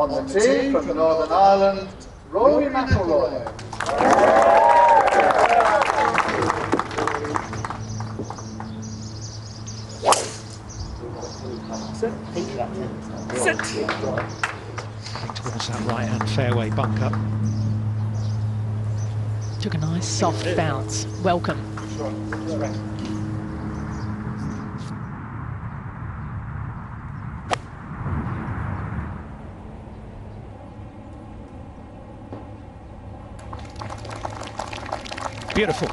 On the tee from Northern Ireland, Rory McIlroy. Sit. Towards that right-hand fairway bunker. Took a nice soft bounce. Welcome. Beautiful.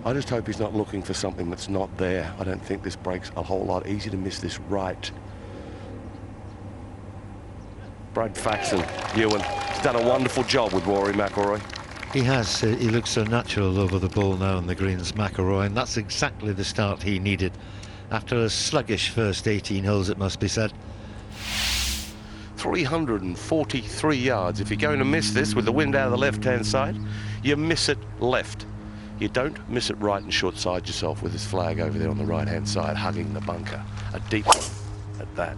I just hope he's not looking for something that's not there. I don't think this break's a whole lot. Easy to miss this right. Brad Faxon, Ewan, has done a wonderful job with Rory McIlroy. He has. He looks so natural over the ball now on the greens, McIlroy, and that's exactly the start he needed. After a sluggish first 18 holes, it must be said. 343 yards. If you're going to miss this with the wind out of the left-hand side, you miss it left. You don't miss it right and short side yourself with this flag over there on the right-hand side, hugging the bunker. A deep one at that.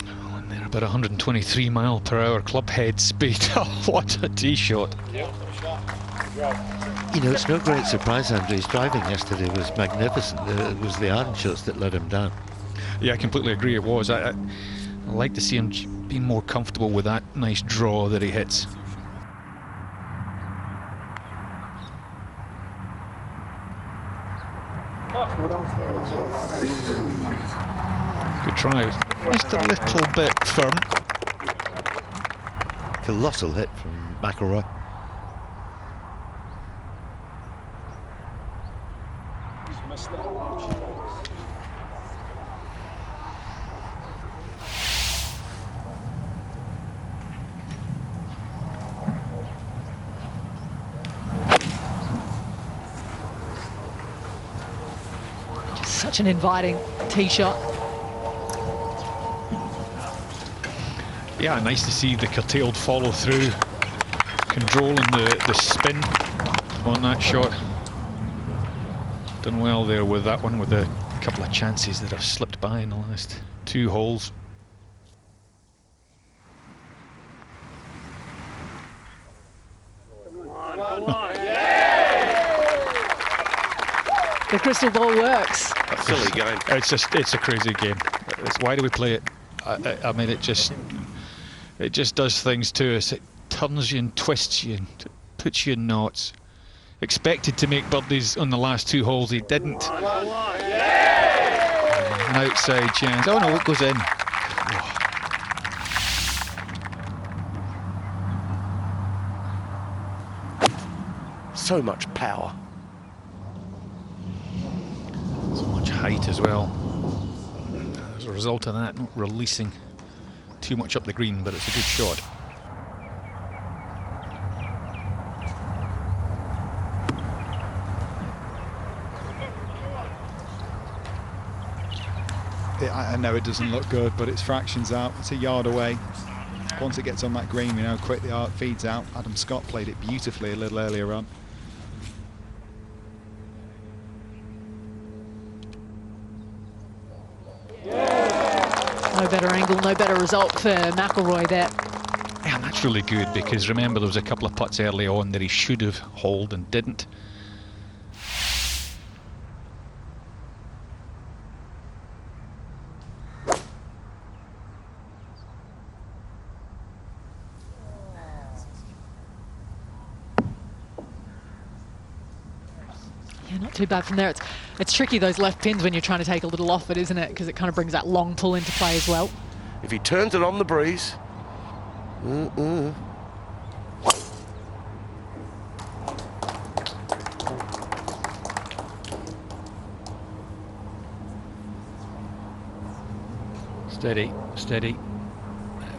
Oh, and they're about 123 mile per hour club head speed. Oh, what a tee shot. You know, it's no great surprise, Andrew. His driving yesterday was magnificent. It was the iron shots that let him down. Yeah, I completely agree it was. I like to see him being more comfortable with that nice draw that he hits. Good try. Just a little bit firm. Colossal hit from McIlroy. Such an inviting tee shot. Yeah, nice to see the curtailed follow through, controlling the spin on that shot. Done well there with that one, with a couple of chances that have slipped by in the last 2 holes. The crystal ball works. A silly game. It's a crazy game. Why do we play it? I mean, it just does things to us. It turns you and twists you and puts you in knots. Expected to make birdies on the last 2 holes, he didn't. An outside chance. Oh no, it goes in. So much power. So much height as well. As a result of that, not releasing too much up the green, but it's a good shot. I know it doesn't look good, but it's fractions out. It's a yard away. Once it gets on that green, we know how quick the art feeds out. Adam Scott played it beautifully a little earlier on. No better angle, no better result for McIlroy there. Yeah, and that's really good, because remember there was a couple of putts early on that he should have hauled and didn't. Yeah, not too bad from there. It's tricky, those left pins, when you're trying to take a little off it, isn't it? Because it kind of brings that long pull into play as well. If he turns it on the breeze. Steady, steady. It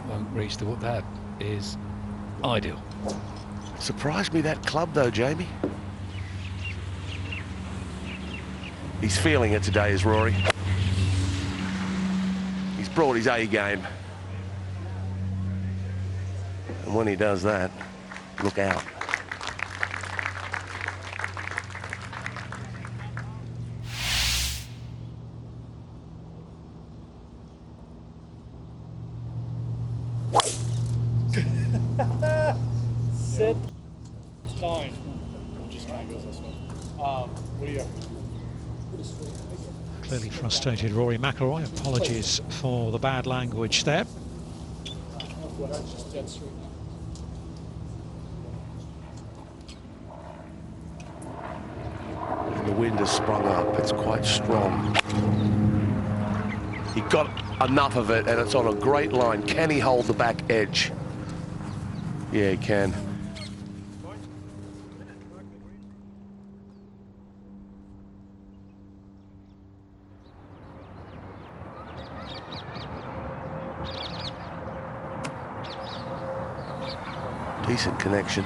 won't reach the wood. That is ideal. Surprised me that club though, Jamie. He's feeling it today, is Rory. He's brought his A game. And when he does that, look out. Clearly frustrated Rory McIlroy. Apologies for the bad language there. And the wind has sprung up. It's quite strong. He got enough of it, and it's on a great line. Can he hold the back edge? Yeah, he can. Decent connection.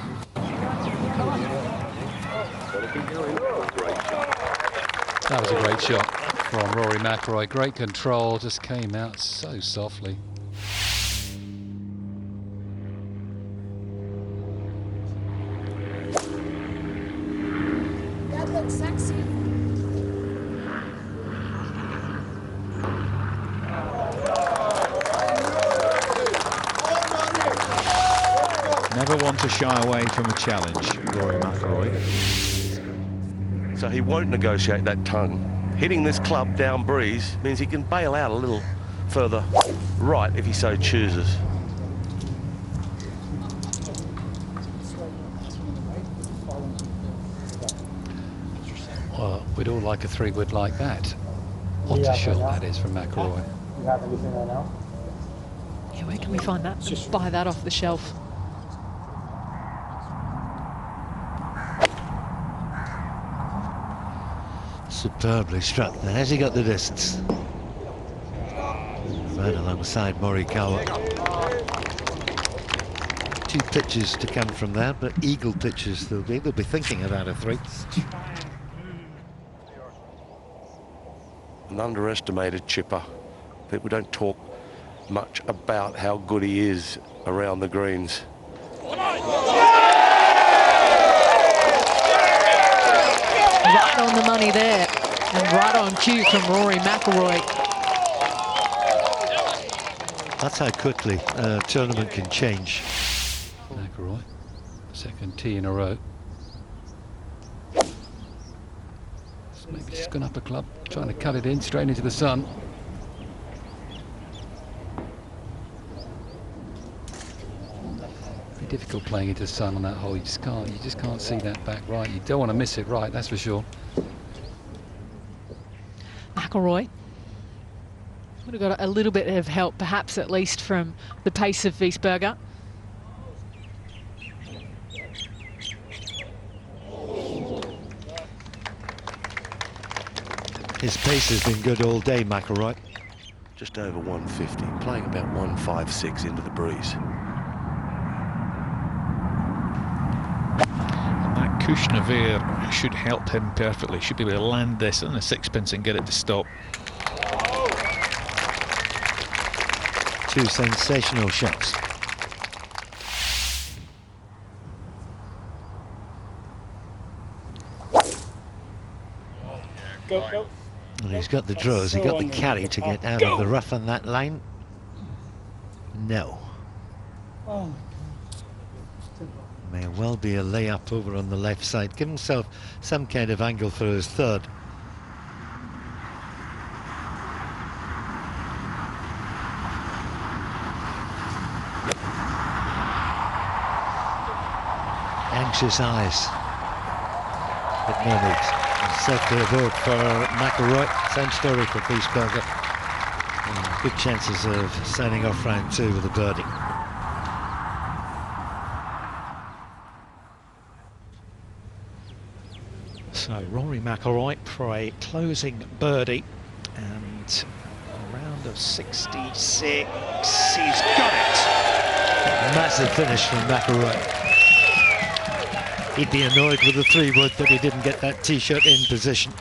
That was a great shot from Rory McIlroy. Great control, just came out so softly. That looks sexy. Never want to shy away from a challenge, Rory McIlroy. So he won't negotiate that tongue. Hitting this club down breeze means he can bail out a little further right if he so chooses. Well, we'd all like a 3-wood like that. What a shot that is from McIlroy. You have anything right now? Yeah, where can we find that? Just buy that off the shelf. Superbly struck there. Has he got the distance? Right alongside Morikawa. 2 pitches to come from there, but eagle pitches they'll be. They'll be thinking about a 3. An underestimated chipper. People don't talk much about how good he is around the greens. Right on the money there, and right on cue from Rory McIlroy. That's how quickly a tournament can change. McIlroy, second tee in a row. Maybe just gone up a club, trying to cut it in straight into the sun. Very difficult playing into the sun on that hole. You just can't see that back right. You don't want to miss it right, that's for sure. McIlroy would have got a little bit of help, perhaps at least from the pace of Wiesberger. His pace has been good all day, McIlroy. Just over 150, playing about 156 into the breeze. And that cushion of air should help him perfectly. Should be able to land this on a 6-pence and get it to stop. 2 sensational shots. Go. And he's got the draws, he got the carry to get out of the rough on that line. No. May well be a layup over on the left side. Give himself some kind of angle for his 3rd. Anxious eyes. But no need. Set to a vote for McIlroy. Same story for Wiesberger. Good chances of signing off round 2 with a birdie. So Rory McIlroy for a closing birdie, and a round of 66. He's got it. Massive finish from McIlroy. He'd be annoyed with the 3-wood that he didn't get that tee shot in position.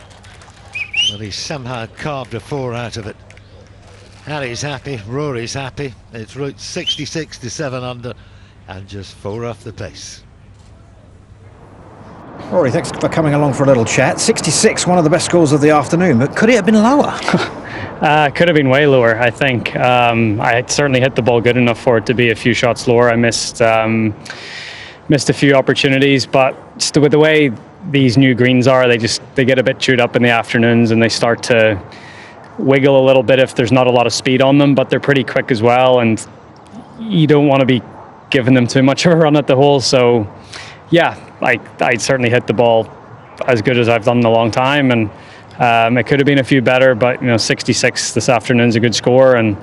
But he somehow carved a 4 out of it. Harry's happy, Rory's happy. It's route 66 to 7 under and just 4 off the pace. Rory, thanks for coming along for a little chat. 66, one of the best scores of the afternoon, but could it have been lower? Could have been way lower, I think. I certainly hit the ball good enough for it to be a few shots lower. I missed a few opportunities, but just with the way these new greens are. They get a bit chewed up in the afternoons, and they start to wiggle a little bit if there's not a lot of speed on them, but they're pretty quick as well, and you don't want to be giving them too much of a run at the hole. So yeah, I certainly hit the ball as good as I've done in a long time, and it could have been a few better, but 66 this afternoon's a good score, and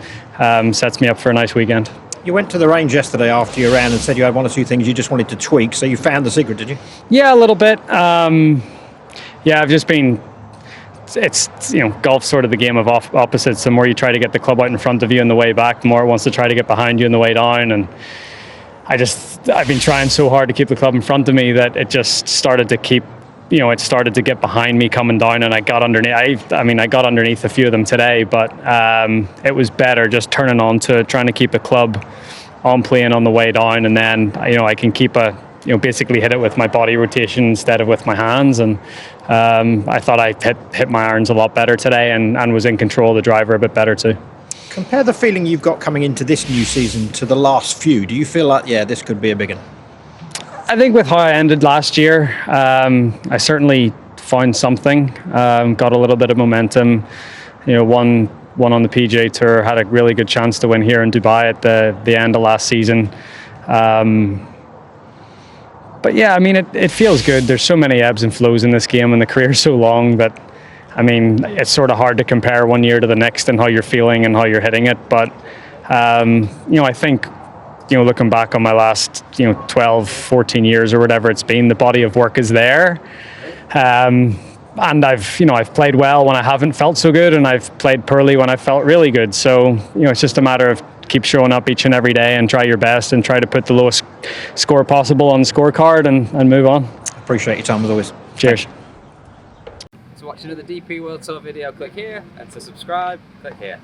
sets me up for a nice weekend. You went to the range yesterday after your round and said you had one or two things you just wanted to tweak, so you found the secret, did you? Yeah, a little bit. I've just been, it's golf's sort of the game of opposites. The more you try to get the club out in front of you on the way back, the more it wants to try to get behind you on the way down, and I've been trying so hard to keep the club in front of me that it just started to keep, it started to get behind me coming down, and I got underneath. I got underneath a few of them today, but it was better just turning on to trying to keep the club on playing on the way down, and then I can keep basically hit it with my body rotation instead of with my hands, and I thought I hit my irons a lot better today, and was in control of the driver a bit better too. Compare the feeling you've got coming into this new season to the last few. Do you feel like, this could be a big one? I think with how I ended last year, I certainly found something, got a little bit of momentum, won on the PGA Tour, had a really good chance to win here in Dubai at the end of last season. But yeah, it feels good. There's so many ebbs and flows in this game, and the career's so long that, it's sort of hard to compare one year to the next and how you're feeling and how you're hitting it. But, I think, looking back on my last, 12, 14 years or whatever it's been, the body of work is there. And I've played well when I haven't felt so good, and I've played poorly when I felt really good. So, it's just a matter of keep showing up each and every day and try your best and try to put the lowest score possible on the scorecard and move on. Appreciate your time as always. Cheers. To watch another DP World Tour video, click here, and to subscribe, click here.